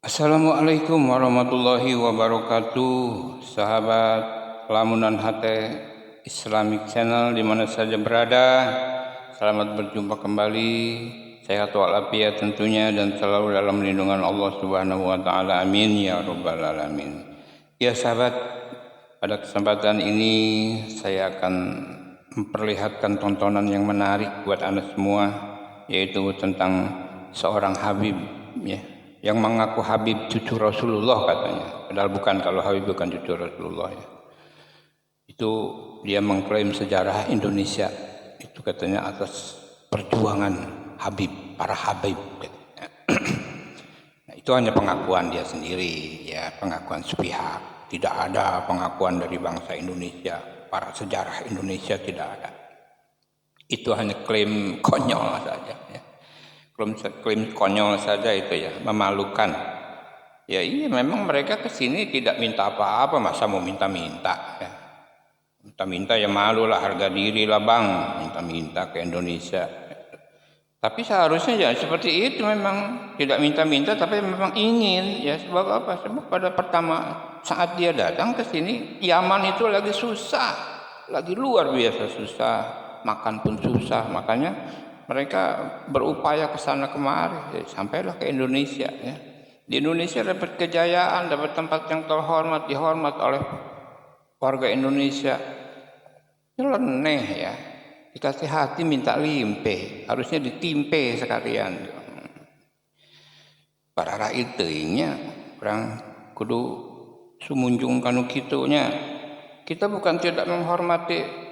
Assalamualaikum warahmatullahi wabarakatuh. Sahabat Lamunan Hati Islamic Channel di mana saja berada, selamat berjumpa kembali. Sehat walafiat tentunya dan selalu dalam lindungan Allah Subhanahu wa taala. Amin ya rabbal alamin. Ya sahabat, pada kesempatan ini saya akan memperlihatkan tontonan yang menarik buat Anda semua, yaitu tentang seorang Habib ya, yang mengaku Habib cucu Rasulullah katanya. Padahal bukan, kalau Habib bukan cucu Rasulullah ya. Itu dia mengklaim sejarah Indonesia. Itu katanya atas perjuangan Habib, para Habib katanya. Nah, itu hanya pengakuan dia sendiri ya, pengakuan sepihak. Tidak ada pengakuan dari bangsa Indonesia, para sejarah Indonesia tidak ada. Itu hanya klaim konyol saja ya. Klaim konyol saja itu ya, memalukan. Ya iya, memang mereka ke sini tidak minta apa-apa, masa mau minta-minta ya. Minta-minta ya malu lah, harga diri lah bang, minta-minta ke Indonesia. Tapi seharusnya ya seperti itu, memang tidak minta-minta tapi memang ingin ya. Sebab apa? Sebab pada pertama saat dia datang ke sini, Yaman itu lagi susah, lagi luar biasa susah, makan pun susah, makanya mereka berupaya ke sana kemari, ya, sampailah ke Indonesia ya. Di Indonesia dapat kejayaan, dapat tempat yang terhormat, dihormat oleh warga Indonesia. Nyeleneh ya, dikasih hati minta limpe, harusnya ditimpe sekalian. Para rakyat teuingnya orang kudu sumunjung kanu kitunya. Kita bukan tidak menghormati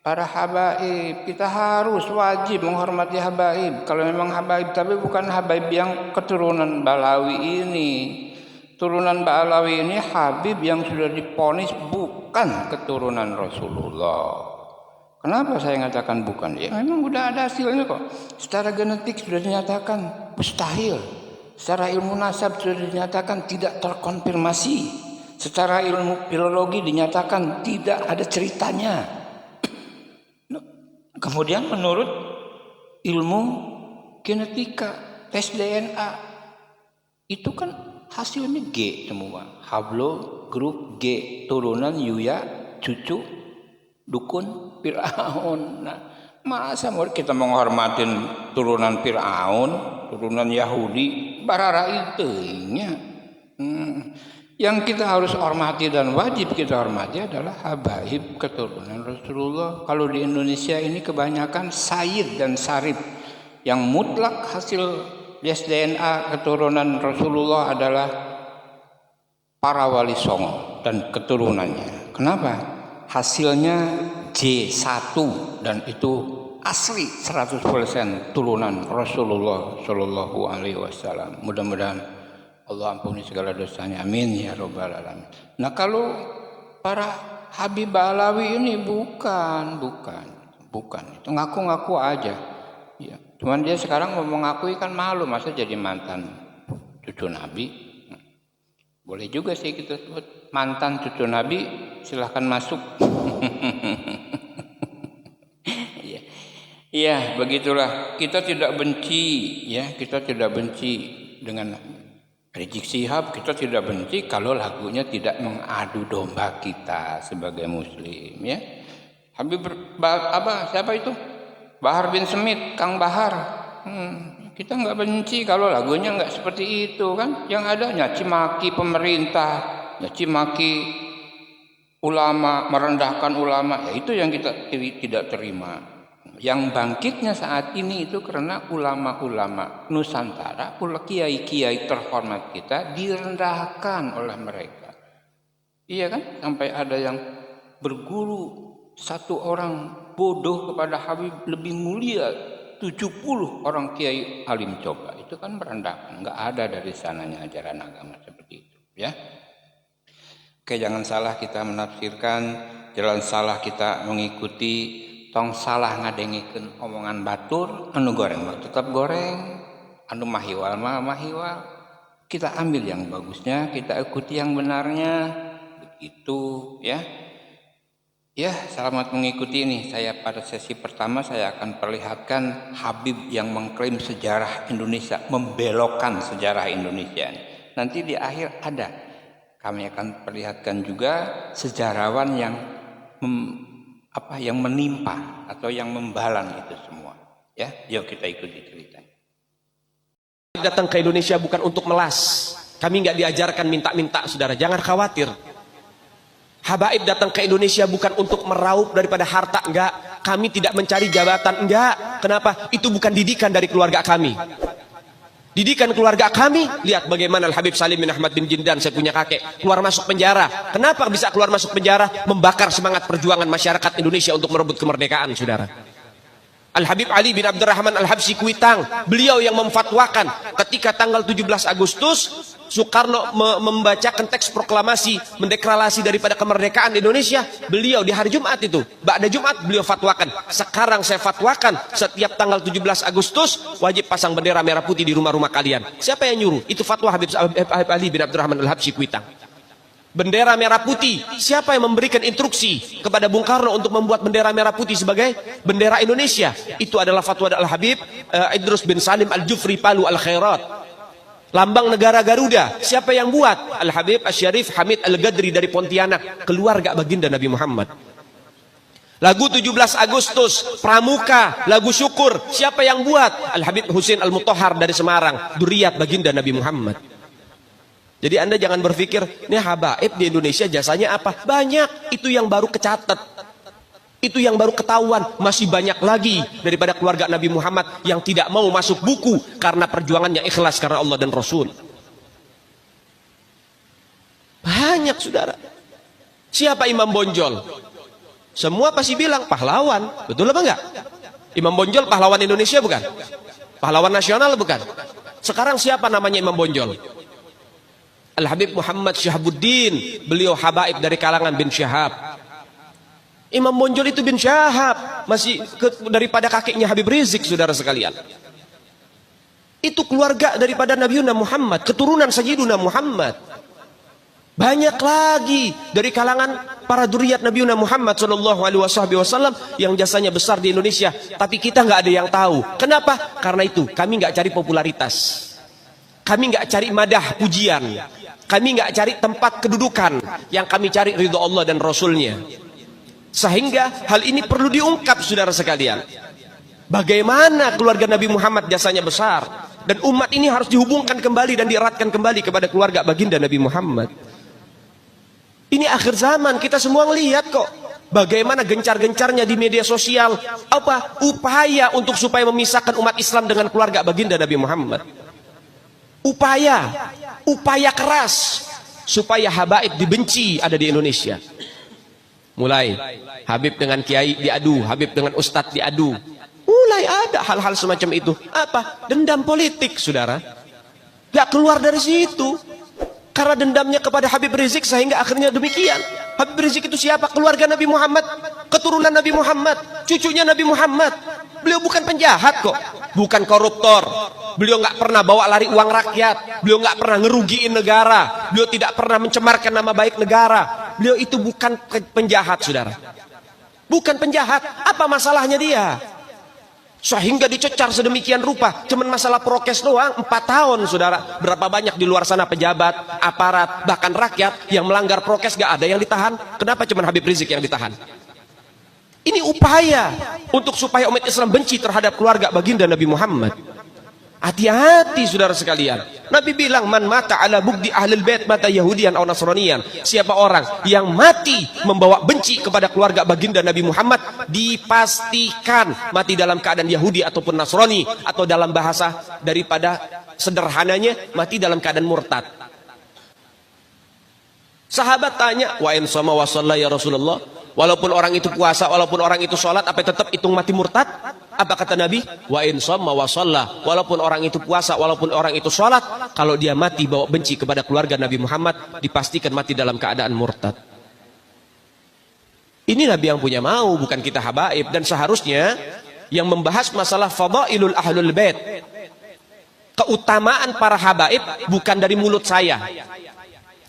para habaib, kita harus wajib menghormati habaib. Kalau memang habaib, tapi bukan habaib yang keturunan Balawi ini. Turunan Balawi ini Habib yang sudah diponis bukan keturunan Rasulullah. Kenapa saya mengatakan bukan? Ya memang sudah ada hasilnya kok. Secara genetik sudah dinyatakan mustahil. Secara ilmu nasab sudah dinyatakan tidak terkonfirmasi. Secara ilmu filologi dinyatakan tidak ada ceritanya. Kemudian menurut ilmu genetika, tes DNA, itu kan hasilnya G semua. Hablo grup G, turunan Yuya, cucu dukun Fir'aun. Nah, masa mau kita menghormatin turunan Fir'aun, turunan Yahudi, barara itunya. Yang kita harus hormati dan wajib kita hormati adalah habaib keturunan Rasulullah. Kalau di Indonesia ini kebanyakan Sayyid dan Sarif, yang mutlak hasil tes DNA keturunan Rasulullah adalah para wali songo dan keturunannya. Kenapa? Hasilnya J1 dan itu asli 100% turunan Rasulullah Shallallahu Alaihi Wasallam. Mudah-mudahan Allah ampuni segala dosanya, amin ya robbal alamin. Nah kalau para Habib Balawi ini bukan, itu ngaku-ngaku aja. Ya, cuman dia sekarang mau mengakui kan malu, masa jadi mantan cucu Nabi. Boleh juga sih kita sebut mantan cucu Nabi, silahkan masuk. Iya, begitulah. Kita tidak benci, ya, kita tidak benci dengan Rizik Syihab, kita tidak benci kalau lagunya tidak mengadu domba kita sebagai muslim ya. Habib siapa itu? Bahar bin Smith, Kang Bahar. Kita nggak benci kalau lagunya nggak seperti itu kan. Yang ada nyaci maki pemerintah, nyaci maki ulama, merendahkan ulama. Ya itu yang kita tidak terima. Yang bangkitnya saat ini itu karena ulama-ulama Nusantara, kiai-kiai terhormat kita direndahkan oleh mereka. Iya kan? Sampai ada yang berguru satu orang bodoh kepada Habib lebih mulia 70 orang kiai alim. Coba, itu kan merendahkan. Enggak ada dari sananya ajaran agama seperti itu ya. Oke, jangan salah kita menafsirkan, jangan salah kita mengikuti. Tong salah ngadengikeun omongan batur, anu goreng mah tetap goreng, anu mahiwal mah mahiwal. Kita ambil yang bagusnya, kita ikuti yang benarnya, begitu ya. Ya, selamat mengikuti ini. Saya pada sesi pertama saya akan perlihatkan Habib yang mengklaim sejarah Indonesia, membelokkan sejarah Indonesia. Nanti di akhir ada. Kami akan perlihatkan juga sejarawan yang yang menimpa atau yang membalan itu semua. Ya, yuk kita ikuti ceritanya. Datang ke Indonesia bukan untuk melas. Kami nggak diajarkan minta-minta, saudara. Jangan khawatir. Habaib datang ke Indonesia bukan untuk meraup daripada harta, enggak. Kami tidak mencari jabatan, enggak. Kenapa? Itu bukan didikan dari keluarga kami. Didikan keluarga kami, lihat bagaimana Al-Habib Salim bin Ahmad bin Jindan, saya punya kakek, keluar masuk penjara. Kenapa bisa keluar masuk penjara? Membakar semangat perjuangan masyarakat Indonesia untuk merebut kemerdekaan, saudara. Al-Habib Ali bin Abdurrahman Al-Habsyi Kuitang, beliau yang memfatwakan ketika tanggal 17 Agustus Soekarno membacakan teks proklamasi mendeklarasi daripada kemerdekaan Indonesia. Beliau di hari Jumat itu, ba'da Jumat beliau fatwakan, sekarang saya fatwakan setiap tanggal 17 Agustus wajib pasang bendera merah putih di rumah-rumah kalian. Siapa yang nyuruh? Itu fatwa Habib Ali bin Abdurrahman Al-Habsyi Kuitang. Bendera merah putih, siapa yang memberikan instruksi kepada Bung Karno untuk membuat bendera merah putih sebagai bendera Indonesia? Itu adalah fatwa Al-Habib Idrus bin Salim Al-Jufri Palu Al-Khairat. Lambang negara Garuda, siapa yang buat? Al-Habib Asy-Syarif Hamid Al-Gadri dari Pontianak, keluarga baginda Nabi Muhammad. Lagu 17 Agustus, Pramuka, lagu syukur, siapa yang buat? Al-Habib Husain Al-Mutahhar dari Semarang, dzurriyyah baginda Nabi Muhammad. Jadi Anda jangan berpikir, ini habaib di Indonesia jasanya apa? Banyak, itu yang baru kecatat. Itu yang baru ketahuan. Masih banyak lagi daripada keluarga Nabi Muhammad yang tidak mau masuk buku karena perjuangannya ikhlas karena Allah dan Rasul. Banyak, saudara. Siapa Imam Bonjol? Semua pasti bilang pahlawan. Betul apa enggak? Imam Bonjol pahlawan Indonesia bukan? Pahlawan nasional bukan? Sekarang siapa namanya Imam Bonjol? Al-Habib Muhammad Syahabuddin, beliau habaib dari kalangan bin Syahab. Imam Bonjol itu bin Syahab, masih daripada kakeknya Habib Rizik, saudara sekalian. Itu keluarga daripada Nabiuna Muhammad, keturunan Sayyiduna Muhammad. Banyak lagi dari kalangan para dzurriyyat Nabiuna Muhammad sallallahu alaihi wasallam yang jasanya besar di Indonesia, tapi kita nggak ada yang tahu. Kenapa? Karena itu kami nggak cari popularitas. Kami nggak cari madah pujian. Kami nggak cari tempat kedudukan. Yang kami cari ridho Allah dan Rasulnya. Sehingga hal ini perlu diungkap, saudara sekalian. Bagaimana keluarga Nabi Muhammad jasanya besar. Dan umat ini harus dihubungkan kembali dan dieratkan kembali kepada keluarga baginda Nabi Muhammad. Ini akhir zaman, kita semua ngelihat kok. Bagaimana gencar-gencarnya di media sosial. Apa? Upaya untuk supaya memisahkan umat Islam dengan keluarga baginda Nabi Muhammad. Upaya keras supaya habaib dibenci ada di Indonesia. Mulai Habib dengan kiai diadu, Habib dengan ustadz diadu. Mulai ada hal-hal semacam itu. Apa? Dendam politik, saudara. Gak keluar dari situ. Karena dendamnya kepada Habib Rizik sehingga akhirnya demikian. Habib Rizik itu siapa? Keluarga Nabi Muhammad, keturunan Nabi Muhammad, cucunya Nabi Muhammad. Beliau bukan penjahat kok, bukan koruptor. Beliau nggak pernah bawa lari uang rakyat. Beliau nggak pernah ngerugiin negara. Beliau tidak pernah mencemarkan nama baik negara. Beliau itu bukan penjahat, saudara. Bukan penjahat. Apa masalahnya dia? Sehingga dicecar sedemikian rupa. Cuman masalah prokes doang, 4 tahun, saudara. Berapa banyak di luar sana pejabat, aparat, bahkan rakyat yang melanggar prokes gak ada yang ditahan. Kenapa cuman Habib Rizik yang ditahan? Ini upaya untuk supaya umat Islam benci terhadap keluarga baginda Nabi Muhammad. Hati-hati, saudara sekalian. Nabi bilang, man mata ala bugdi ahlul bait mata yahudian atau nasranian. Siapa orang yang mati membawa benci kepada keluarga baginda Nabi Muhammad, dipastikan mati dalam keadaan Yahudi ataupun Nasrani, atau dalam bahasa daripada sederhananya mati dalam keadaan murtad. Sahabat tanya, wa in sama wa shalla ya Rasulullah, walaupun orang itu puasa, walaupun orang itu sholat, apa tetap hitung mati murtad? Apa kata Nabi? Wa in sama wa shalla, walaupun orang itu puasa, walaupun orang itu sholat, kalau dia mati bawa benci kepada keluarga Nabi Muhammad, dipastikan mati dalam keadaan murtad. Ini Nabi yang punya mau, bukan kita habaib. Dan seharusnya yang membahas masalah fadailul ahlul bait, keutamaan para habaib, bukan dari mulut saya.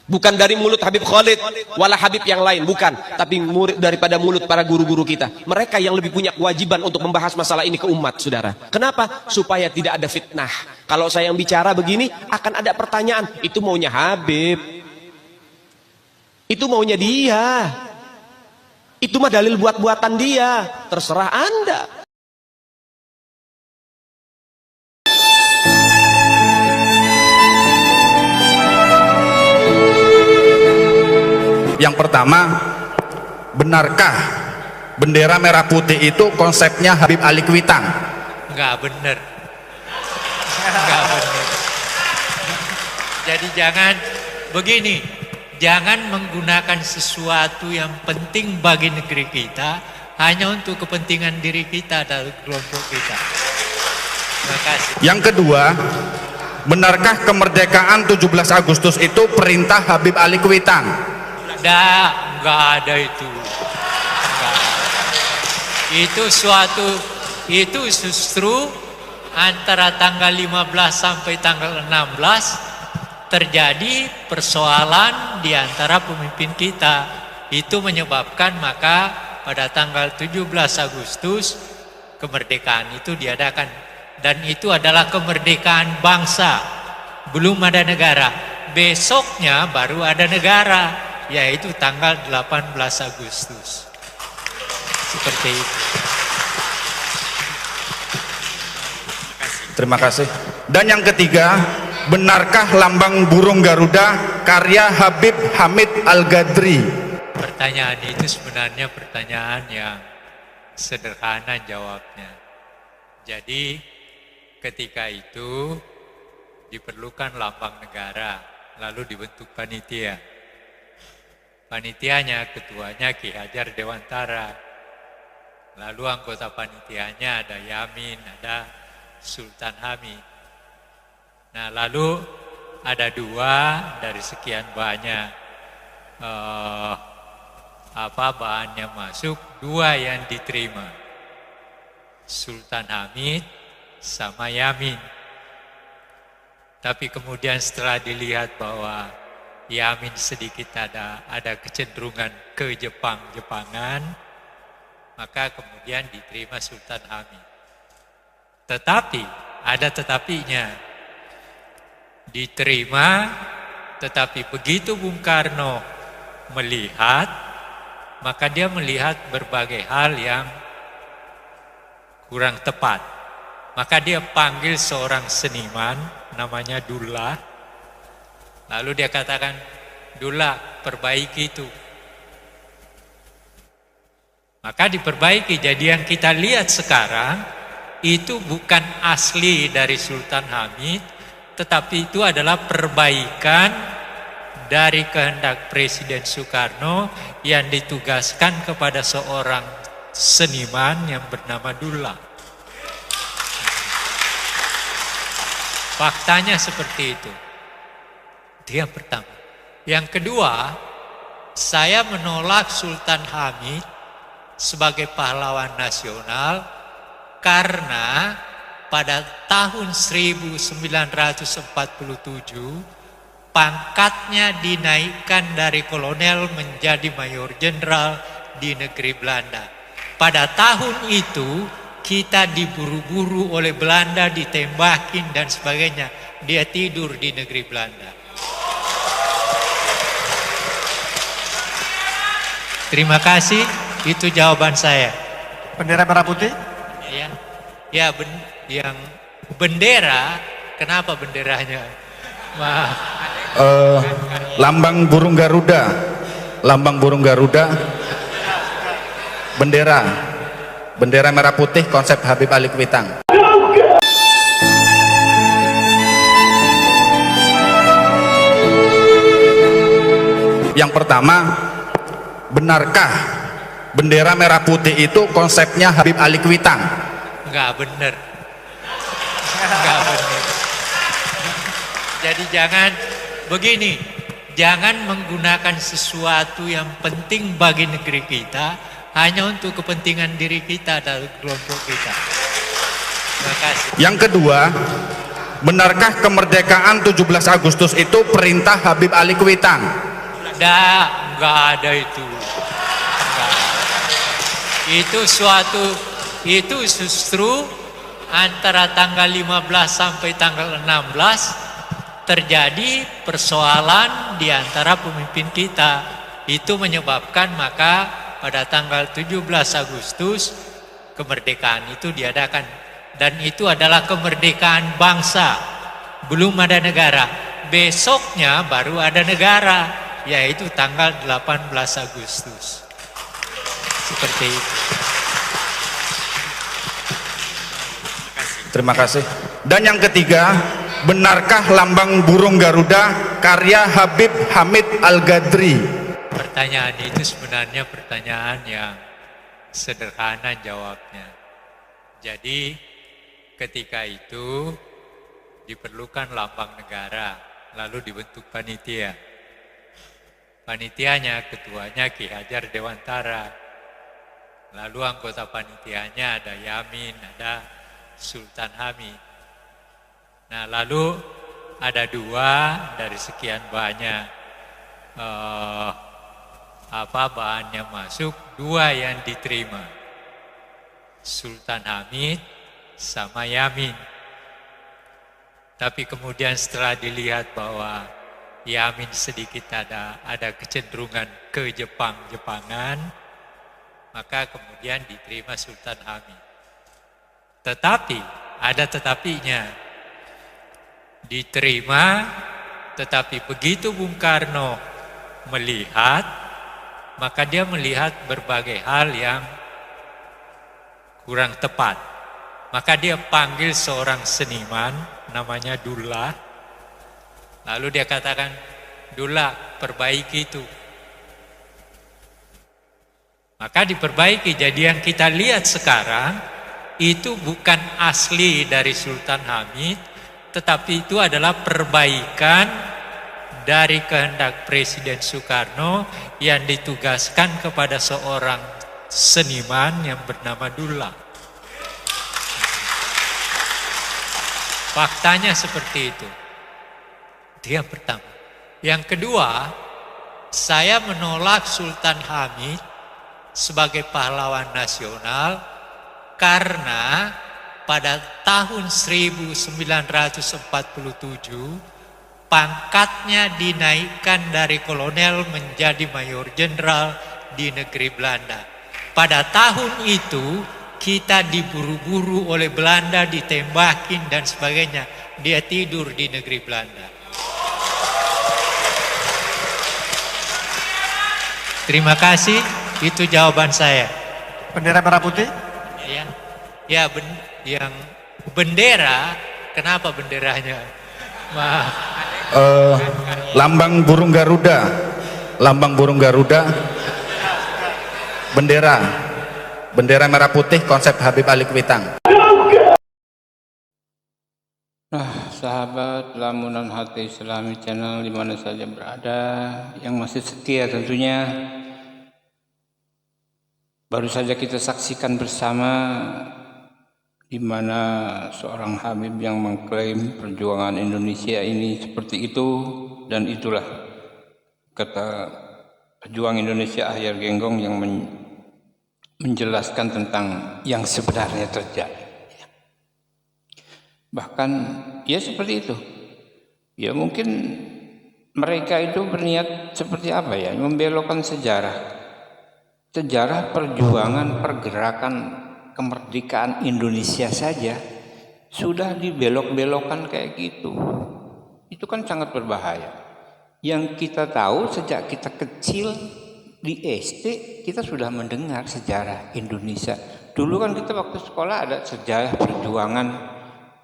Bukan dari mulut Habib Khalid, wala Habib yang lain, bukan. Tapi murid daripada mulut para guru-guru kita. Mereka yang lebih punya kewajiban untuk membahas masalah ini ke umat, saudara. Kenapa? Supaya tidak ada fitnah. Kalau saya yang bicara begini, akan ada pertanyaan. Itu maunya Habib. Itu maunya dia. Itu mah dalil buat-buatan dia. Terserah Anda. Yang pertama, benarkah bendera merah putih itu konsepnya Habib Ali Kuitang? Enggak benar. Enggak benar. Jadi jangan begini, jangan menggunakan sesuatu yang penting bagi negeri kita hanya untuk kepentingan diri kita dan kelompok kita. Terima kasih. Yang kedua, benarkah kemerdekaan 17 Agustus itu perintah Habib Ali Kuitang? Enggak ada itu. Enggak. Itu justru antara tanggal 15 sampai tanggal 16 terjadi persoalan di antara pemimpin kita. Itu menyebabkan maka pada tanggal 17 Agustus kemerdekaan itu diadakan. Dan itu adalah kemerdekaan bangsa. Belum ada negara. Besoknya baru ada negara, yaitu tanggal 18 Agustus. Seperti itu. Terima kasih. Dan yang ketiga, benarkah lambang burung Garuda karya Habib Hamid Al-Ghadri? Pertanyaan itu sebenarnya pertanyaan yang sederhana jawabnya. Jadi ketika itu diperlukan lambang negara, lalu dibentuk panitia. Panitianya, ketuanya Ki Hajar Dewantara. Lalu anggota panitianya ada Yamin, ada Sultan Hamid. Nah, lalu ada dua dari sekian banyak bahan yang masuk, dua yang diterima. Sultan Hamid sama Yamin. Tapi kemudian setelah dilihat bahwa Yamin sedikit ada kecenderungan ke Jepangan, maka kemudian diterima Sultan Hamid. Tetapi ada tetapinya, diterima, tetapi begitu Bung Karno melihat, maka dia melihat berbagai hal yang kurang tepat. Maka dia panggil seorang seniman namanya Dullah. Lalu dia katakan, Dullah, perbaiki itu. Maka diperbaiki. Jadi yang kita lihat sekarang itu bukan asli dari Sultan Hamid, tetapi itu adalah perbaikan dari kehendak Presiden Soekarno yang ditugaskan kepada seorang seniman yang bernama Dullah. Faktanya seperti itu. Itu yang pertama. Yang kedua, saya menolak Sultan Hamid sebagai pahlawan nasional karena pada tahun 1947 pangkatnya dinaikkan dari kolonel menjadi mayor jenderal di negeri Belanda. Pada tahun itu kita diburu-buru oleh Belanda, ditembakin dan sebagainya. Dia tidur di negeri Belanda. Terima kasih, itu jawaban saya. Bendera merah putih? Ya, yang bendera, kenapa benderanya? Maaf. Lambang burung Garuda. Lambang burung Garuda. Bendera merah putih konsep Habib Ali Kuitang. Yang pertama, benarkah bendera merah putih itu konsepnya Habib Ali Kuitang? Enggak benar. Enggak benar. Jadi jangan begini, jangan menggunakan sesuatu yang penting bagi negeri kita hanya untuk kepentingan diri kita dan kelompok kita. Terima kasih. Yang kedua, benarkah kemerdekaan 17 Agustus itu perintah Habib Ali Kuitang? Nggak ada itu. Nggak. Itu justru antara tanggal 15 sampai tanggal 16 terjadi persoalan di antara pemimpin kita. Itu menyebabkan maka pada tanggal 17 Agustus kemerdekaan itu diadakan. Dan itu adalah kemerdekaan bangsa. Belum ada negara. Besoknya baru ada negara, yaitu tanggal 18 Agustus. Seperti itu. Terima kasih. Dan yang ketiga, benarkah lambang burung Garuda karya Habib Hamid Al-Ghadri? Pertanyaan itu sebenarnya pertanyaan yang sederhana jawabnya. Jadi ketika itu diperlukan lambang negara, lalu dibentuk panitia. Panitianya, ketuanya Ki Hajar Dewantara. Lalu anggota panitianya ada Yamin, ada Sultan Hamid. Nah, lalu ada 2 dari sekian banyak bahannya masuk, 2 yang diterima, Sultan Hamid sama Yamin. Tapi kemudian setelah dilihat bahwa Yamin sedikit ada kecenderungan ke Jepangan, maka kemudian diterima Sultan Hamid. Tetapi ada tetapinya, diterima, tetapi begitu Bung Karno melihat, maka dia melihat berbagai hal yang kurang tepat. Maka dia panggil seorang seniman namanya Dullah. Lalu dia katakan, Dullah, perbaiki itu. Maka diperbaiki. Jadi yang kita lihat sekarang itu bukan asli dari Sultan Hamid, tetapi itu adalah perbaikan dari kehendak Presiden Soekarno yang ditugaskan kepada seorang seniman yang bernama Dullah. Faktanya seperti itu. Itu yang pertama. Yang kedua, saya menolak Sultan Hamid sebagai pahlawan nasional karena pada tahun 1947 pangkatnya dinaikkan dari kolonel menjadi mayor jenderal di negeri Belanda. Pada tahun itu kita diburu-buru oleh Belanda, ditembakin dan sebagainya. Dia tidur di negeri Belanda. Terima kasih, itu jawaban saya. Bendera merah putih? Ya, yang bendera, kenapa benderanya? Maaf. Lambang burung Garuda, bendera merah putih konsep Habib Ali Kuitang. Nah, sahabat Lamunan Hati Islami Channel di mana saja berada, yang masih setia tentunya, baru saja kita saksikan bersama di mana seorang Habib yang mengklaim perjuangan Indonesia ini seperti itu, dan itulah kata pejuang Indonesia Ahyar Genggong yang menjelaskan tentang yang sebenarnya terjadi. Bahkan ya seperti itu. Ya mungkin mereka itu berniat seperti apa ya, membelokkan sejarah perjuangan pergerakan kemerdekaan Indonesia saja sudah dibelok-belokkan kayak gitu. Itu kan sangat berbahaya. Yang kita tahu sejak kita kecil di SD kita sudah mendengar sejarah Indonesia. Dulu kan kita waktu sekolah ada sejarah perjuangan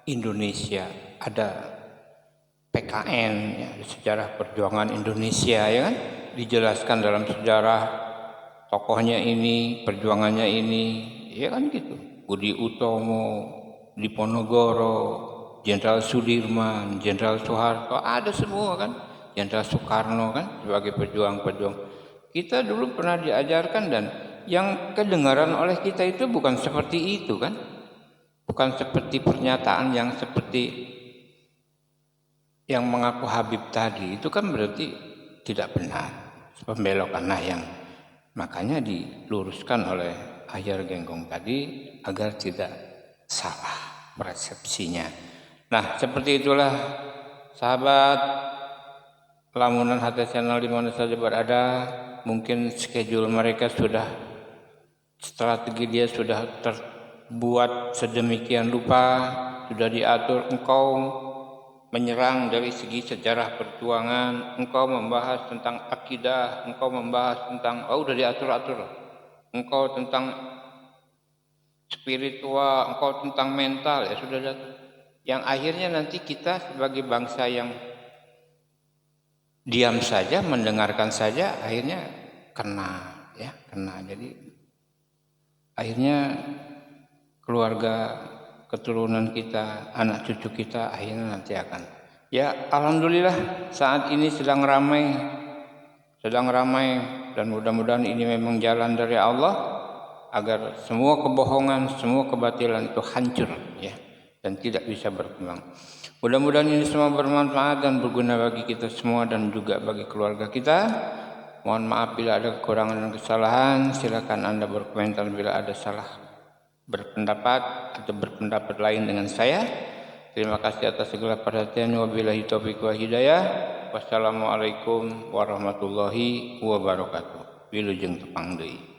Indonesia, ada PKN ya, sejarah perjuangan Indonesia ya kan, dijelaskan dalam sejarah tokohnya ini, perjuangannya ini. Ya kan gitu, Budi Utomo, Diponegoro, Jenderal Sudirman, Jenderal Soeharto, ada semua kan, Jenderal Soekarno kan sebagai pejuang-pejuang. Kita dulu pernah diajarkan, dan yang kedengaran oleh kita itu bukan seperti itu kan, bukan seperti pernyataan yang seperti yang mengaku Habib tadi itu kan berarti tidak benar, pembelokan. Nah, yang makanya diluruskan oleh Ahyar Genggong tadi agar tidak salah persepsinya. Nah, seperti itulah sahabat Lamunan Hati Channel di mana saja berada, mungkin schedule mereka sudah, strategi dia sudah terbuat sedemikian rupa, sudah diatur. Engkau menyerang dari segi sejarah perjuangan, engkau membahas tentang akidah, engkau membahas tentang, udah diatur-atur. Engkau tentang spiritual, engkau tentang mental, ya sudah diatur. Yang akhirnya nanti kita sebagai bangsa yang diam saja, mendengarkan saja, akhirnya kena. Jadi akhirnya keluarga, keturunan kita, anak cucu kita akhirnya nanti akan. Ya, alhamdulillah saat ini sedang ramai dan mudah-mudahan ini memang jalan dari Allah agar semua kebohongan, semua kebatilan itu hancur, ya, dan tidak bisa berkembang. Mudah-mudahan ini semua bermanfaat dan berguna bagi kita semua dan juga bagi keluarga kita. Mohon maaf bila ada kekurangan dan kesalahan. Silakan Anda berkomentar bila ada salah berpendapat atau berpendapat lain dengan saya. Terima kasih atas segala perhatian. Wabillahi taufiq wa hidayah. Wassalamualaikum warahmatullahi wabarakatuh. Wilujeng tepang deui.